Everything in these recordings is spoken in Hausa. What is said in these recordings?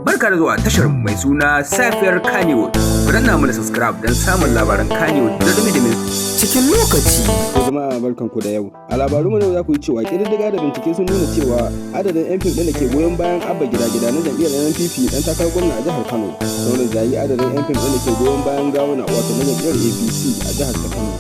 Barka da zuwa tashar mai suna Safiyar Kannywood. Ku danna mana subscribe don samun labaran Kannywood da dumi-dumi cikin lokaci. Jama'a barkanku da yau. A labarun mu za ku yi cewa ƙididdiga da bincike sun nuna cewa adadin 'yan fim ɗin da ke goyon bayan Abba Gida-Gida na jam'iyyar NNPP ɗan takarar gwamna a jihar Kano sun jayi adadin 'yan fim ɗin da ke goyon bayan Gawuna wato na jam'iyyar APC a jihar ta Kano.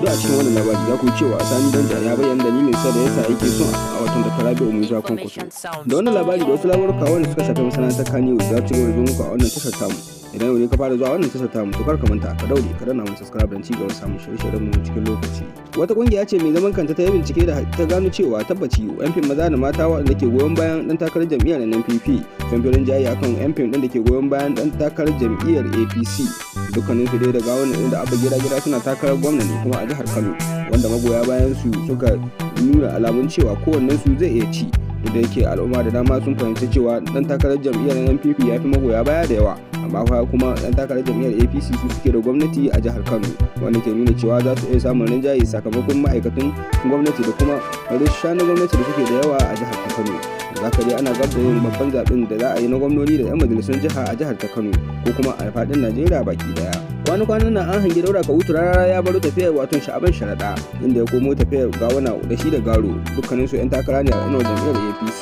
Duk a cikin wannan labari za ku cewa Sani Danja ya bayyana dalilin sa da yasa yake son a watan da Rabi'u Musa Kwankwaso. Da wannan labari da wasu labaruka wanda suka shafi masana'antar Kannywood za su ci gaba da zo muku a wannan tashar tamu. Idan yau ne ka fara zuwa wannan tashar tamu to kar ka manta ka daure ka danna mu subscribe don ci gaba da samun shirye-shiryen mu cikin lokaci. Wata kungiya ce mai zaman kanta ta yi bincike da ta gano cewa tabbaci yan fim maza da mata waɗanda ke goyon bayan dan takarar jam'iyyar NNPP sun fi rinjaye akan yan fim ɗin da ke goyon bayan dan takarar jam'iyyar APC. Dukkanin su dai da Gawuna da Abba Gida-Gida suna takarar gwamna ne kuma a jihar Kano, wanda magoya bayan su suka nuna alamun cewa kowannen su zai iya ci. Da yake al'umma da dama sun fahimci cewa dan takarar jam'iyyar NNPP ya fi magoya baya da yawa, amma fa kuma dan takarar jam'iyyar APC su suke da gwamnati a jihar Kano, wanda ke nuna cewa za su iya samun rinjaye sakamakon ma'aikatan gwamnati da kuma rashin na gwamnati da suke da yawa a jihar ta Kano. Zaka dai ana gab da yin babban zaben da za a yi na gwamnoni da 'yan majalisun jiha a jihar ta Kano ko kuma a faɗin Najeriya baki daya. Kwanan nan an hangi Daura Kawutu Rarara ya baro tafiyar wato Sha'aban Sharaɗa, inda ya komo tafiyar Gawuna da shi da Garo, dukkanin su 'yan takara ne a inuwar jam'iyyar APC.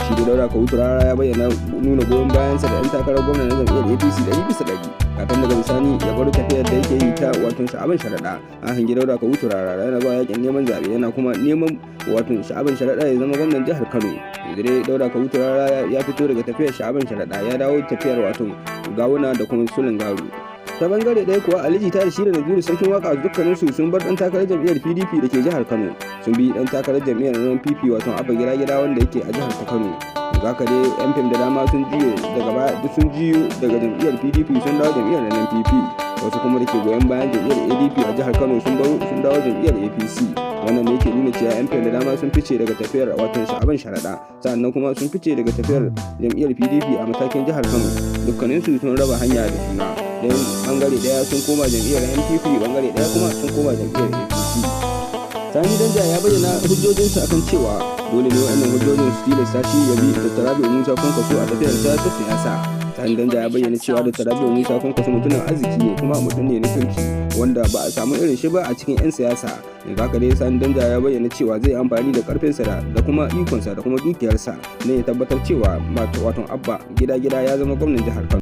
Shi da Daura Kawutu Rarara ya bayyana nuna goyon bayansa da 'yan takarar gwamna na jam'iyyar APC 100%. Kafin daga bisani ya baro tafiyar da yake yi ta wato Sha'aban Sharaɗa. An hangi Daura Kawutu Rarara yana zuwa yakin neman zaɓe, yana kuma neman wato Sha'aban Sharaɗa ya zama gwamnan jihar Kano. Dai Daura Kawutu Rarara ya fito daga tafiyar Sha'aban Sharaɗa ya dawo tafiyar wato Gawuna da kuma Sulun Garo. Ta bangare ɗaya kuwa Alhaji ta da shi da Naziru sarkin waka dukkanin su sun bar dan takarar jam'iyyar PDP da ke jihar Kano, sun bi dan takarar jam'iyyar NNPP wato Abba Gida-Gida wanda yake a jihar ta Kano. Zaka dai yan fim da dama sun jiyo daga baya duk sun jiyo daga jam'iyyar PDP sun dawo jam'iyyar NNPP, wasu kuma da ke goyon bayan jam'iyyar ADP a jihar Kano sun dawo jam'iyyar APC. Wannan ne yake nuna cewa yan fim da dama sun fice daga tafiyar wato Sha'aban Sharaɗa, sannan kuma sun fice daga tafiyar jam'iyyar PDP a matakin jihar Kano. Dukkanin su sun raba hanya da juna, dan bangare daya sun koma jam'iyyar NPP, bangare daya kuma sun koma jam'iyyar APC. Sani Danja ya bayyana hujjojinsa akan cewa dole ne wannan hujjojin su tilasta shi ya bi Dr. Rabi'u Musa Kwankwaso a tafiyar ta siyasa. Sani Danja ya bayyana cewa Dr. Rabi'u Musa Kwankwaso mutumin arziki ne kuma mutum ne na kirki wanda ba a samu irin shi ba a cikin 'yan siyasa. Daga haka dai Sani Danja ya bayyana cewa zai amfani da karfinsa da kuma ikonsa da kuma dukiyarsa ne ya tabbatar cewa wato Abba Gida-Gida ya zama gwamnan jihar Kano.